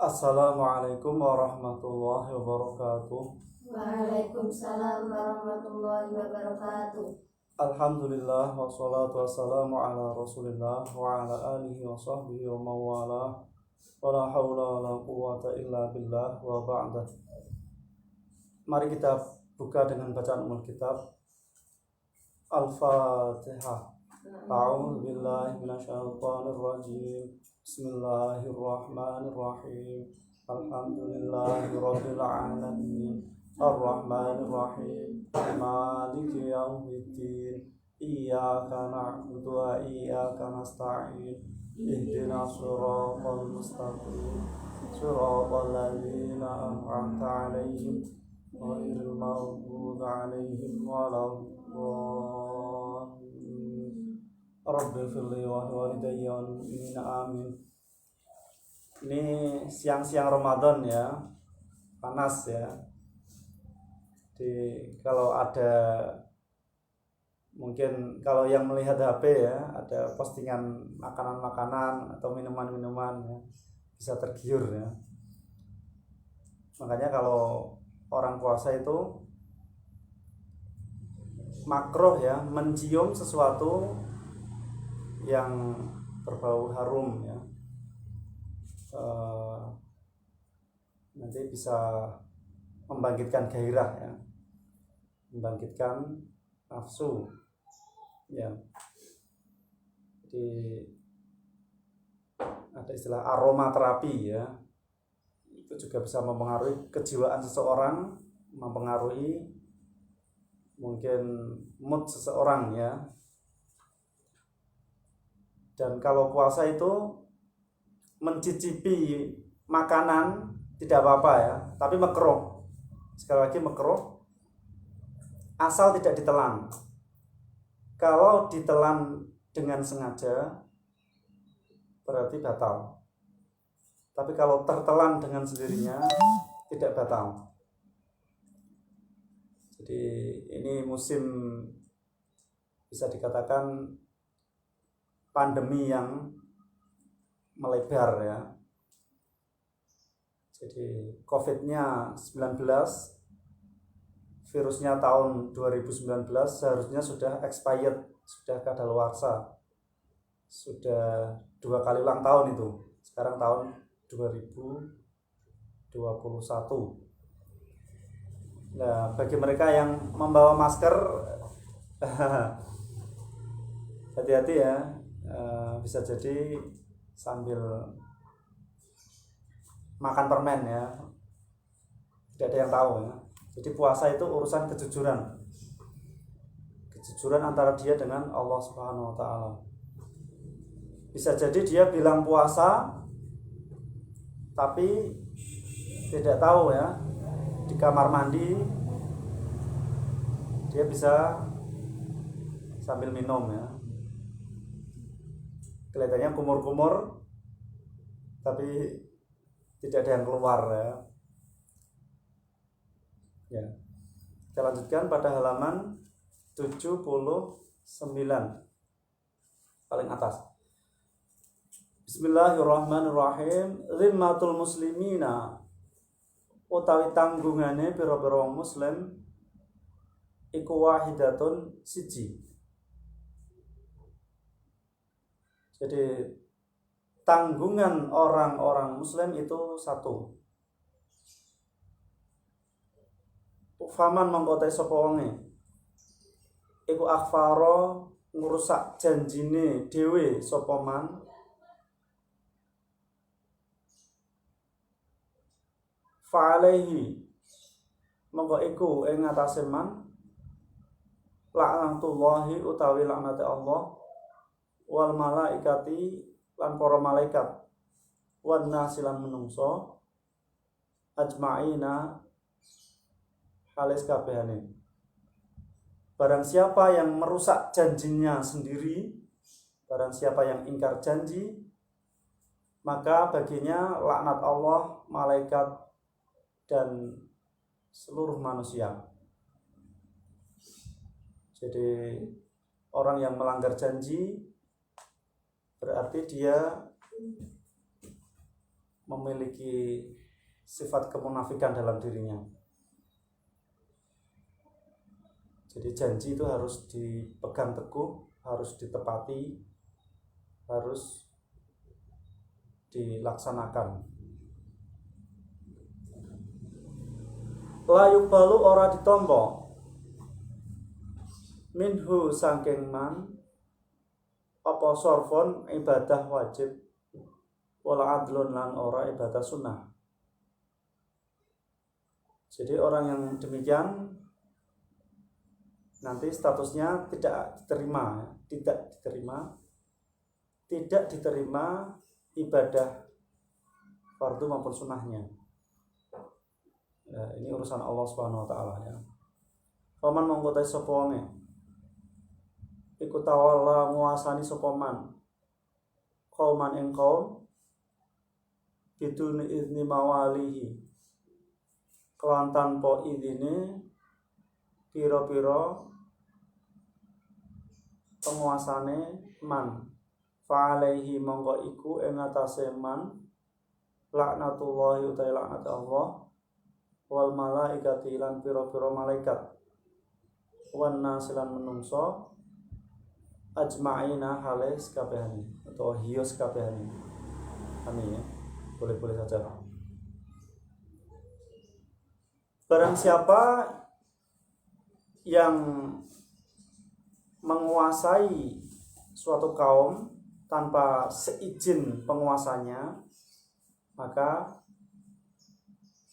Assalamualaikum warahmatullahi wabarakatuh. Waalaikumsalam warahmatullahi wabarakatuh. Alhamdulillah wassalatu wassalamu ala Rasulillah wa ala alihi wa sahbihi wa mawalah. Wa la hawla wa la quwwata illa billah wa ba'da. Mari kita buka dengan bacaan umul kitab Al-Fatihah. A'udzu billahi minasyaitonir rajim. Bismillahirrahmanirrahim. Alhamdulillahirabbil alamin. Ar-Rahmanir Rahim. Maliki yaumiddin. Iyyaka na'budu wa iyyaka nasta'in. Ihdinas siratal mustaqim. Siratal ladzina an'amta 'alaihim ghairil maghdubi 'alaihim waladdallin. Rabbi firli wa walidayya wal mu'minina amin. Ini siang-siang Ramadan ya, panas ya. Kalau ada, mungkin kalau yang melihat HP ya, ada postingan makanan-makanan atau minuman-minuman ya, bisa tergiur ya. Makanya kalau orang puasa itu makruh ya, mencium sesuatu yang berbau harum ya, nanti bisa membangkitkan gairah ya, membangkitkan nafsu ya. Jadi ada istilah aromaterapi ya, itu juga bisa mempengaruhi kejiwaan seseorang, mempengaruhi mungkin mood seseorang ya. Dan kalau puasa itu mencicipi makanan tidak apa-apa ya, tapi makruh. Sekali lagi makruh, asal tidak ditelan. Kalau ditelan dengan sengaja berarti batal. Tapi kalau tertelan dengan sendirinya tidak batal. Jadi ini musim bisa dikatakan pandemi yang melebar ya. Jadi COVID-nya 19, virusnya tahun 2019 seharusnya sudah expired, sudah kadaluarsa, sudah 2 kali ulang tahun itu. Sekarang tahun 2021. Nah, bagi mereka yang membawa masker hati-hati ya. Bisa jadi sambil makan permen ya, tidak ada yang tahu ya. Jadi puasa itu urusan kejujuran antara dia dengan Allah Subhanahu wa ta'ala. Bisa jadi dia bilang puasa tapi tidak tahu ya, di kamar mandi dia bisa sambil minum ya, kelihatannya kumur-kumur tapi tidak ada yang keluar ya. Ya. Kita lanjutkan pada halaman 79 paling atas. Bismillahirrahmanirrahim. Zimmatul muslimina utawi tanggungane pira-pira wong muslim iku wahidatun siji. Jadi tanggungan orang-orang muslim itu satu. Faman mengkotai sapa wonge iku akhfaro ngrusak janjine dhewe sapa man fa'alaihi monggo iku ing atase man laknatullahi utawi laknate Allah wal malaikati lan para malaikat wan nasi lan menungso ajma'ina halis kabehane. Barang siapa yang merusak janjinya sendiri, barang siapa yang ingkar janji, maka baginya laknat Allah, malaikat dan seluruh manusia. Jadi orang yang melanggar janji berarti dia memiliki sifat kemunafikan dalam dirinya. Jadi janji itu harus dipegang teguh, harus ditepati, harus dilaksanakan. La yuqbalu ora ditampa minhu saking man apa sorfon ibadah wajib wala adlun lan ora ibadah sunnah. Jadi orang yang demikian nanti statusnya tidak diterima ibadah fardu maupun sunnahnya. Ya, ini urusan Allah Subhanahu wa taala ya. Paman mongko ta sapa wonge iku tawalla nguasani sapa man kauman ing kaum biduni izni mawalihi kelan tanpa izine pira-pira penguasane man fa alaihi mongko iku ing atase man laknatullahi utai laknat Allah wal malaikati lan pira-pira malaikat wan nasilan menungso ajma'ina halis kabehane atau hios kabehane. Amin ya. Boleh-boleh saja. Barang siapa yang menguasai suatu kaum tanpa seizin penguasanya, maka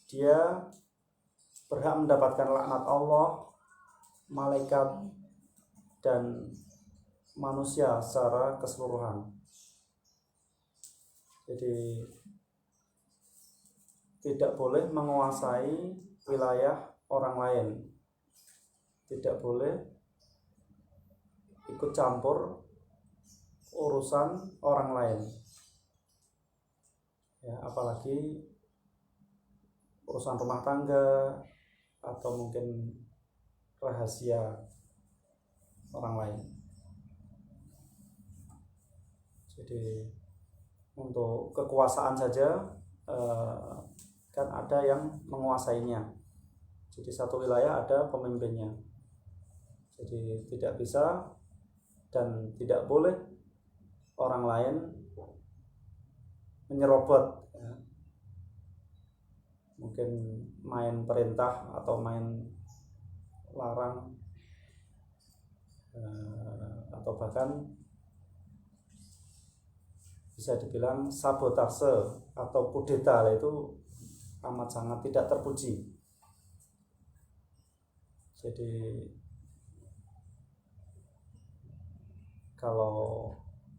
dia berhak mendapatkan laknat Allah, malaikat, dan manusia secara keseluruhan. Jadi tidak boleh menguasai wilayah orang lain, tidak boleh ikut campur urusan orang lain ya, apalagi urusan rumah tangga atau mungkin rahasia orang lain. Jadi untuk kekuasaan saja kan ada yang menguasainya. Jadi satu wilayah ada pemimpinnya. Jadi tidak bisa dan tidak boleh orang lain menyerobot ya. Mungkin main perintah atau main larang atau bahkan bisa dibilang sabotase atau kudeta, itu amat sangat tidak terpuji. Jadi kalau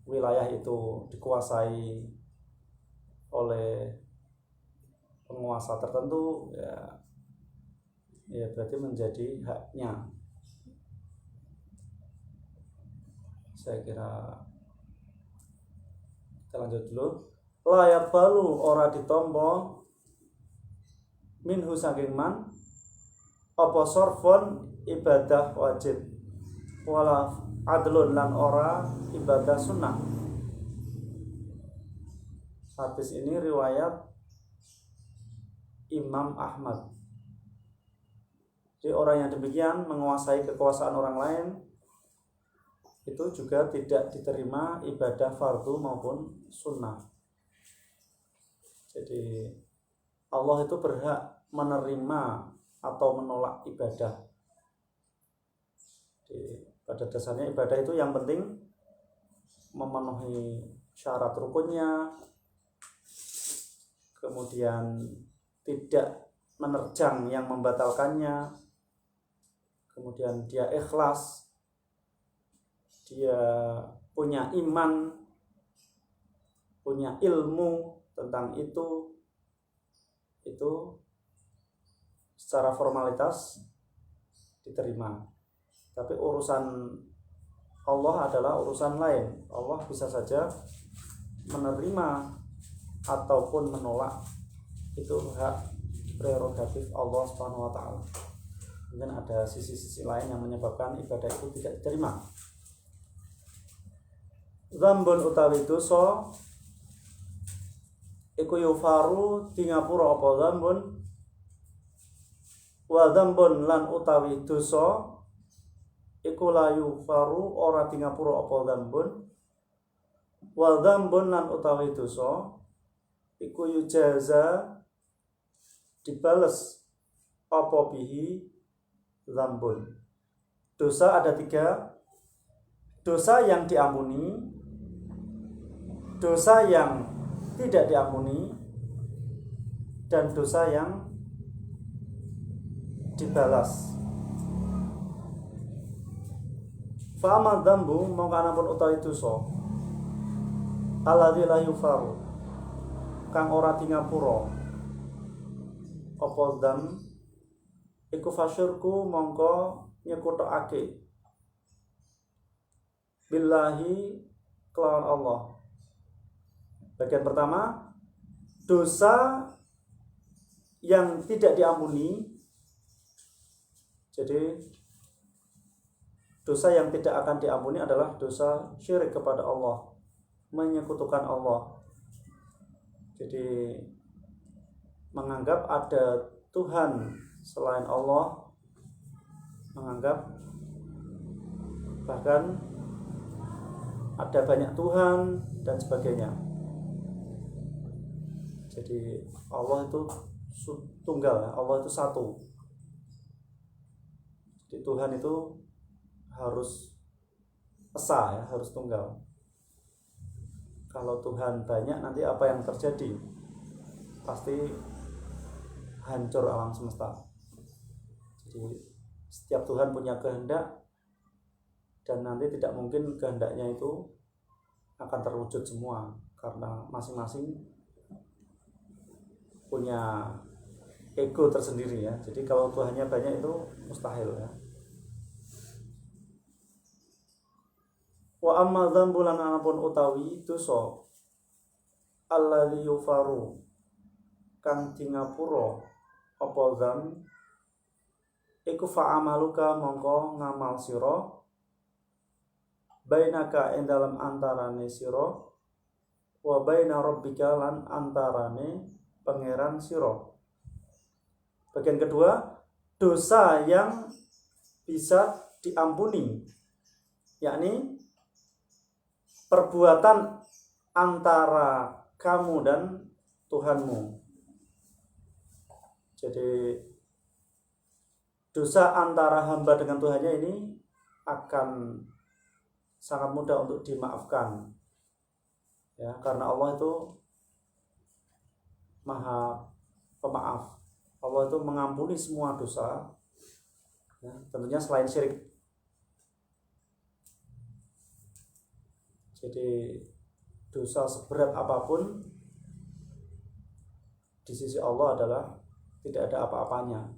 wilayah itu dikuasai oleh penguasa tertentu ya berarti menjadi haknya. Saya kira kita lanjut dulu. Layak balu ora ditompo minhu saking man apa sorfon ibadah wajib wala adlun lan ora ibadah sunnah. Hadis ini riwayat Imam Ahmad. Jadi orang yang demikian menguasai kekuasaan orang lain itu juga tidak diterima ibadah fardu maupun sunnah. Jadi Allah itu berhak menerima atau menolak ibadah. Jadi pada dasarnya ibadah itu yang penting memenuhi syarat rukunnya, kemudian tidak menerjang yang membatalkannya, kemudian dia ikhlas, dia punya iman, punya ilmu tentang itu secara formalitas diterima. Tapi urusan Allah adalah urusan lain. Allah bisa saja menerima ataupun menolak, itu hak prerogatif Allah Subhanahu wa taala. Mungkin ada sisi-sisi lain yang menyebabkan ibadah itu tidak diterima. Dzambun utawi dosa iku yufaru tingapura apa dzambun wa dzambun lan utawi dosa iku la yufaru ora tingapura apa dzambun wa dzambun lan utawi dosa iku yujaza dibales apa bihi dzambun. Dosa ada 3. Dosa yang diampuni, dosa yang tidak diampuni, dan dosa yang dibalas. Fa amma dzambu mongko anapun utawi dosa alladzi la yufaru kang ora tingapura apa dzam iku fasyurku mongko nyekutokake billahi kelawan Allah. Bagian pertama, dosa yang tidak diampuni. Jadi dosa yang tidak akan diampuni adalah dosa syirik kepada Allah, menyekutukan Allah. Jadi menganggap ada Tuhan selain Allah, menganggap bahkan ada banyak Tuhan dan sebagainya. Jadi Allah itu tunggal, Allah itu satu. Jadi Tuhan itu harus esa, ya, harus tunggal. Kalau Tuhan banyak, nanti apa yang terjadi? Pasti hancur alam semesta. Jadi setiap Tuhan punya kehendak, dan nanti tidak mungkin kehendaknya itu akan terwujud semua, karena masing-masing punya ego tersendiri, ya. Jadi kalau Tuhannya banyak itu mustahil, ya. Wa amma dzambu lan anapun utawi dosa alladzi yufaru kang tingapura apa dzam iku fa'amaluka mongko ngamal sira bainaka ing dalam antarane sira wa baina rabbika lan antarane pangeran sira. Bagian kedua, dosa yang bisa diampuni, yakni perbuatan antara kamu dan Tuhanmu. Jadi dosa antara hamba dengan Tuhannya ini akan sangat mudah untuk dimaafkan, ya, karena Allah itu Maha Pemaaf. Allah itu mengampuni semua dosa, ya, tentunya selain syirik. Jadi dosa seberat apapun di sisi Allah adalah tidak ada apa-apanya.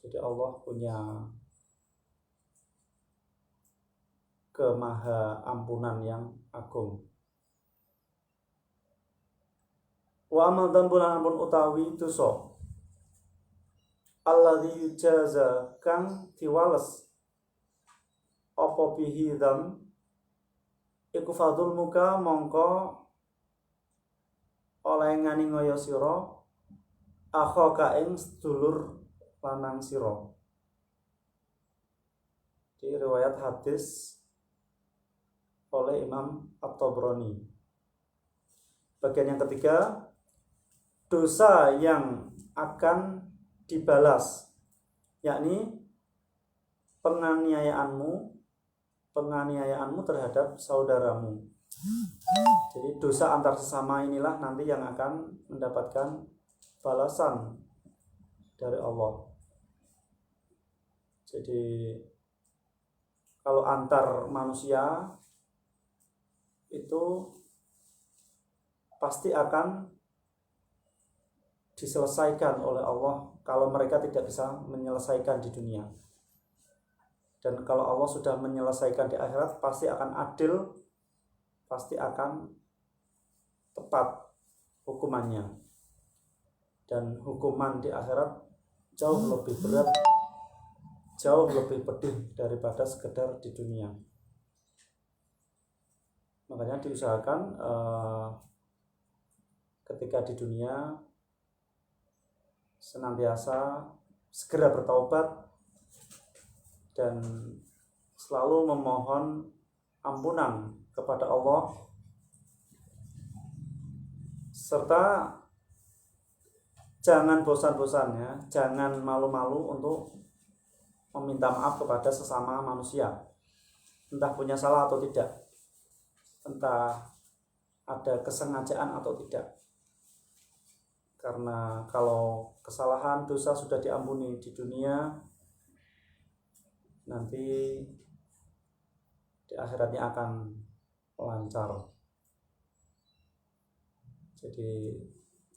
Jadi Allah punya kemaha ampunan yang agung. Wa amal dzambulan ampun utawi dosa alladzi yujaza kang diwales apa bihi dzam iku fadul muka mongko oleh ngani ngoyo sira akhaka ing sedulur lanang sira. Di riwayat hadis oleh Imam At-Tabrani. Bagian yang ketiga, dosa yang akan dibalas, yakni penganiayaanmu terhadap saudaramu. Jadi dosa antar sesama inilah nanti yang akan mendapatkan balasan dari Allah. Jadi kalau antar manusia itu pasti akan diselesaikan oleh Allah kalau mereka tidak bisa menyelesaikan di dunia. Dan kalau Allah sudah menyelesaikan di akhirat, pasti akan adil, pasti akan tepat hukumannya. Dan hukuman di akhirat jauh lebih berat, jauh lebih pedih daripada sekedar di dunia. Makanya diusahakan ketika di dunia senantiasa segera bertaubat dan selalu memohon ampunan kepada Allah, serta jangan bosan-bosan ya, jangan malu-malu untuk meminta maaf kepada sesama manusia, entah punya salah atau tidak, entah ada kesengajaan atau tidak. Karena kalau kesalahan dosa sudah diampuni di dunia, nanti di akhiratnya akan lancar. Jadi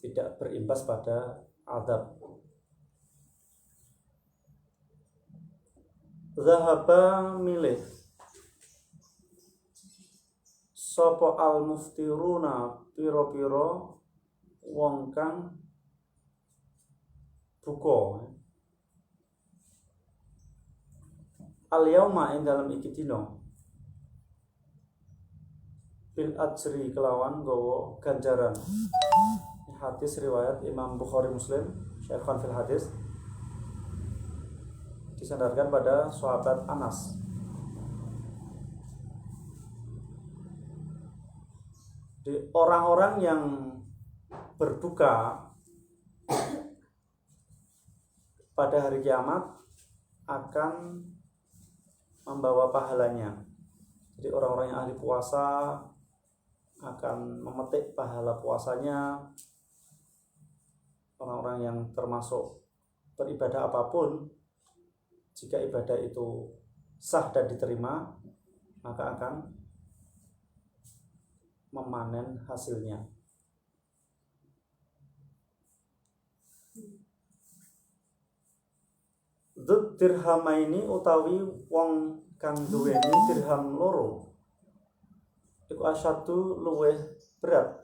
tidak berimbas pada azab. Zahaba milih sapa al muftiruna piro-piro wong kang buka al yauma ing dalam iki dina bil ajri kelawan gowo ganjaran. Hadis riwayat Imam Bukhari Muslim, Syekhon fil hadis, disandarkan pada sahabat Anas. Di orang-orang yang berduka pada hari kiamat akan membawa pahalanya. Jadi orang-orang yang ahli puasa akan memetik pahala puasanya. Orang-orang yang termasuk beribadah apapun, jika ibadah itu sah dan diterima, maka akan memanen hasilnya. Dzud dirhamaini utawi wong kang duweni dirham loro iku asyadu luweh berat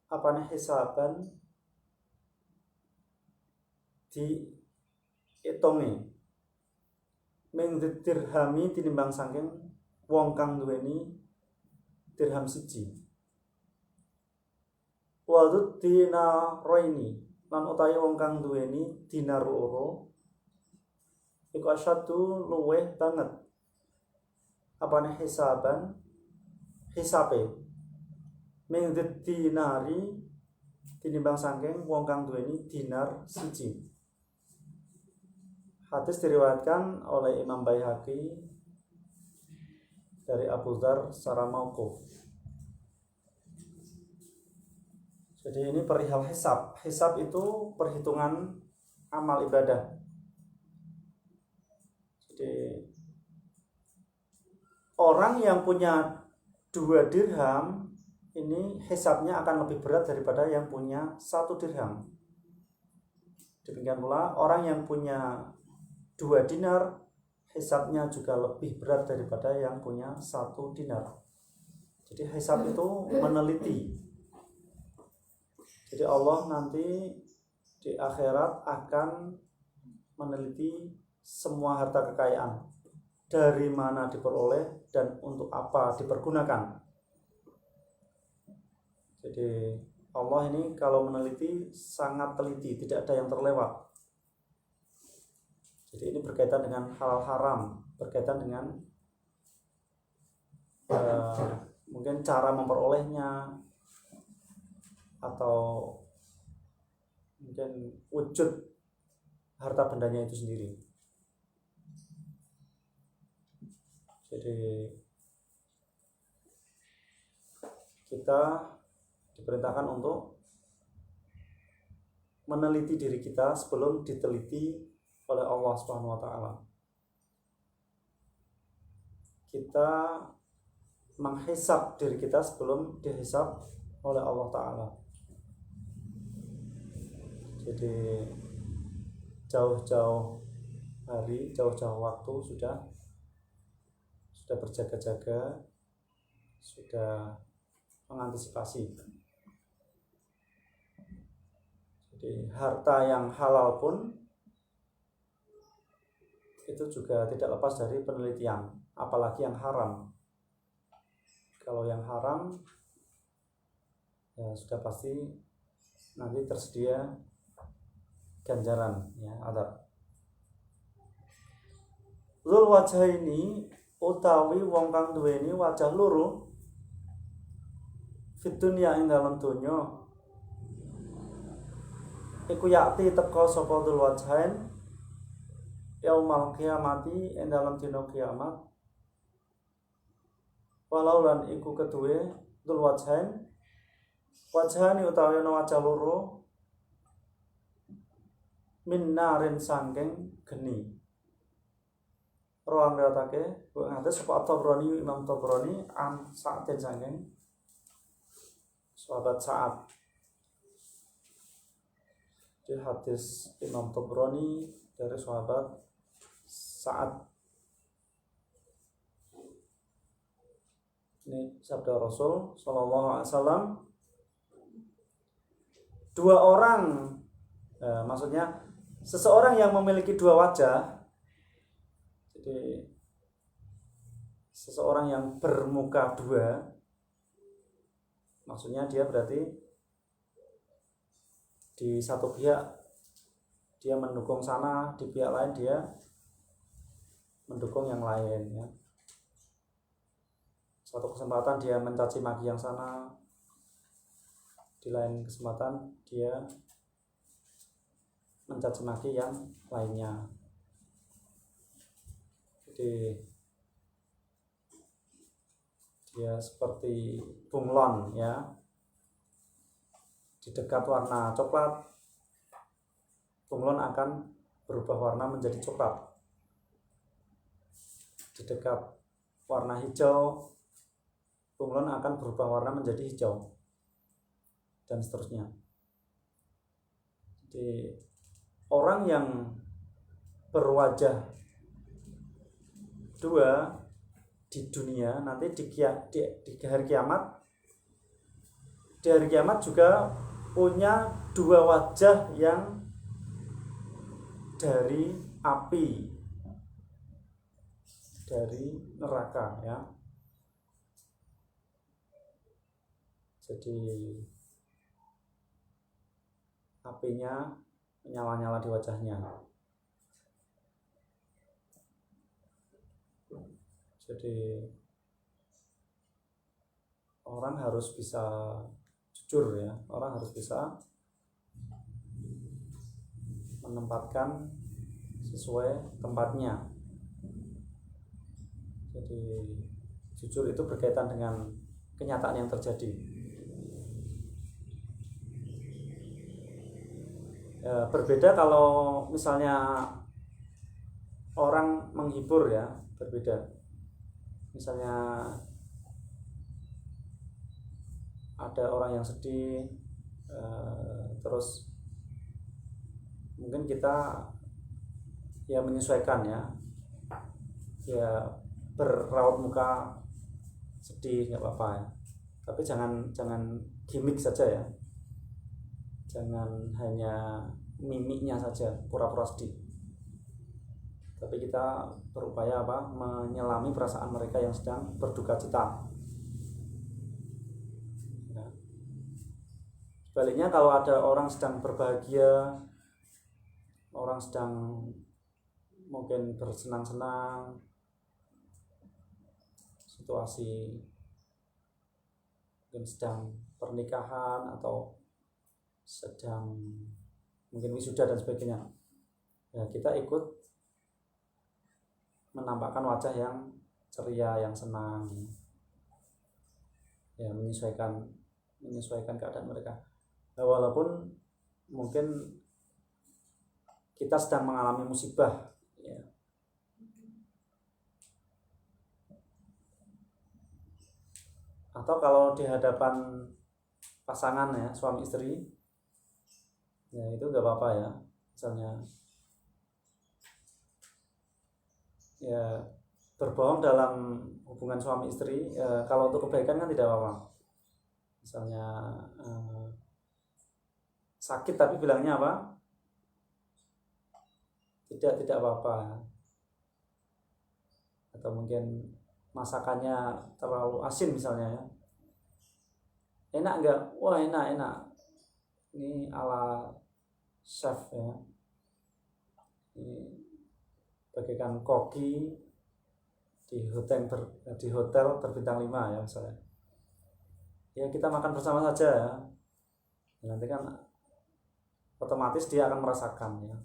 apane hisaban di itonge ming dirhami tinimbang saking wong kang duweni dirham siji. Wadud dinaraini lan utawi wong kang duweni dinar loro iku asyadu luweh banget apane hisaban hisabe ming dinari tinimbang saking wong kang duweni dinar siji. Hadis diriwayatkan oleh Imam Baihaqi dari Abu Dzar secara mauquf. Jadi ini perihal hisab. Hisab itu perhitungan amal ibadah. Jadi orang yang punya 2 dirham ini hisabnya akan lebih berat daripada yang punya 1 dirham. Demikian pula orang yang punya 2 dinar hisabnya juga lebih berat daripada yang punya 1 dinar. Jadi hisab itu meneliti. Jadi Allah nanti di akhirat akan meneliti semua harta kekayaan, dari mana diperoleh dan untuk apa dipergunakan. Jadi Allah ini kalau meneliti sangat teliti, tidak ada yang terlewat. Jadi ini berkaitan dengan halal haram, berkaitan dengan mungkin cara memperolehnya atau mungkin wujud harta bendanya itu sendiri. Jadi kita diperintahkan untuk meneliti diri kita sebelum diteliti oleh Allah Subhanahu wa taala. Kita menghisab diri kita sebelum dihisab oleh Allah taala. Jadi jauh-jauh hari, jauh-jauh waktu sudah berjaga-jaga, sudah mengantisipasi. Jadi harta yang halal pun itu juga tidak lepas dari penelitian, apalagi yang haram. Kalau yang haram ya sudah pasti nanti tersedia ganjaran ya adab. Dzul wajhaini utawi wong kang duweni wajah loro fid dunya ing dalem donya iku yakti teka sapa dzul wajhain yaumal kiamati ing dalem dina kiamat walau lan iku keduwe dzul wajhain wajhani utawi ana wajah loro min narin sangking geni. Rawang riwayatake ngates sapa Tabrani Imam Tabrani an Sa'd sangking sahabat Sa'ad. Di hadis Imam Tabrani dari sahabat Sa'ad. Ini sabda Rasul sallallahu alaihi wasallam. Dua orang maksudnya seseorang yang memiliki dua wajah. Jadi seseorang yang bermuka dua, maksudnya dia berarti di satu pihak dia mendukung sana, di pihak lain dia mendukung yang lain ya. Suatu kesempatan dia mencaci maki yang sana, di lain kesempatan dia mencaci maki yang lainnya. Jadi dia seperti bunglon ya, di dekat warna coklat bunglon akan berubah warna menjadi coklat, di dekat warna hijau bunglon akan berubah warna menjadi hijau, dan seterusnya. Jadi orang yang berwajah dua di dunia nanti di hari kiamat, di hari kiamat juga punya dua wajah yang dari api, dari neraka ya. Jadi apinya menyala-nyala di wajahnya. Jadi orang harus bisa jujur ya, orang harus bisa menempatkan sesuai tempatnya. Jadi jujur itu berkaitan dengan kenyataan yang terjadi. Ya, berbeda kalau misalnya orang menghibur ya, berbeda. Misalnya ada orang yang sedih, terus mungkin kita ya menyesuaikan ya berraut muka sedih nggak apa-apa ya, tapi jangan gimmick saja ya, jangan hanya mimiknya saja pura-pura sedih, tapi kita berupaya menyelami perasaan mereka yang sedang berduka cita. Ya. Sebaliknya kalau ada orang sedang berbahagia, orang sedang mungkin bersenang-senang, situasi mungkin sedang pernikahan atau sedang mungkin wisuda dan sebagainya, ya kita ikut menampakkan wajah yang ceria, yang senang, ya menyesuaikan keadaan mereka. Nah, walaupun mungkin kita sedang mengalami musibah, ya. Atau kalau di hadapan pasangan ya, suami istri, ya itu nggak apa-apa ya, misalnya ya berbohong dalam hubungan suami istri ya, kalau untuk kebaikan kan tidak apa-apa. Misalnya sakit tapi bilangnya apa? Tidak apa-apa. Atau mungkin masakannya terlalu asin misalnya ya. enak nggak? Wah enak. Ini ala chef ya. Ini bagaikan koki di hotel berbintang 5 ya misalnya. Ya kita makan bersama saja ya. Nanti kan otomatis dia akan merasakan ya.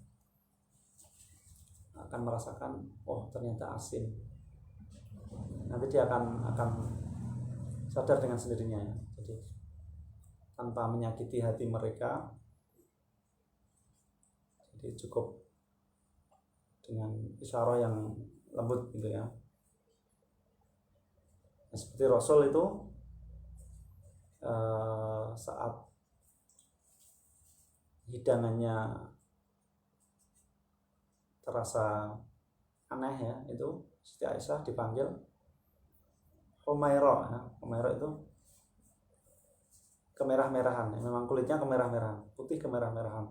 Akan merasakan, oh ternyata asin. Nanti dia akan sadar dengan sendirinya ya. Jadi tanpa menyakiti hati mereka, jadi cukup dengan isyarah yang lembut gitu ya. Nah, seperti Rasul itu saat hidangannya terasa aneh ya, itu Siti Aisyah dipanggil Humaira ya. Humaira itu kemerah-merahan, memang kulitnya kemerah-merahan, putih kemerah-merahan.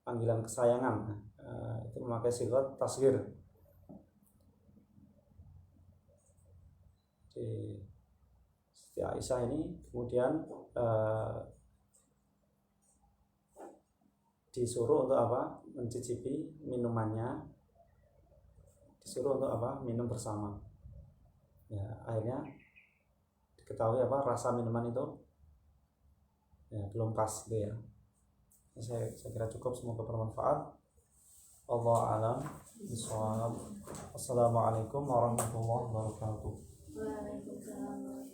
Panggilan kesayangan itu memakai sigat tasghir. Di Siti Aisyah ini kemudian disuruh untuk apa? Mencicipi minumannya, disuruh untuk apa? Minum bersama. Ya, akhirnya diketahui apa rasa minuman itu ya belum pas gitu ya. Saya kira cukup, semoga bermanfaat. Wallahu a'lam bishawab. Assalamualaikum warahmatullahi wabarakatuh. Waalaikumsalam.